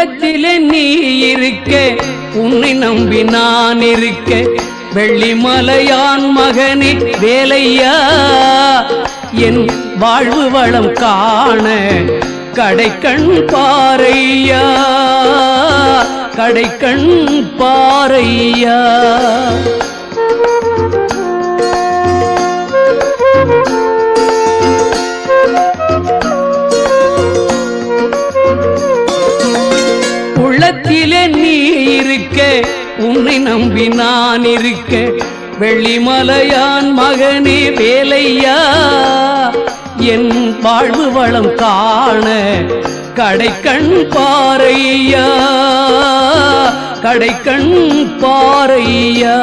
உள்ளத்திலே நீ இருக்க உன்னை நம்பி நான் இருக்க வெள்ளிமலையான் மகனே வேலையா என் வாழ்வு வளம் காண கடைக்கண் பாரையா கடைக்கண் பாரையா உள்ளத்திலே நீ இருக்க உன்னை நம்பி நான் இருக்க வெள்ளிமலையான் மகனே வேலையா என் வாழ்வு வளம் காண கடைக்கண் பாரையா கடைக்கண் பாரையா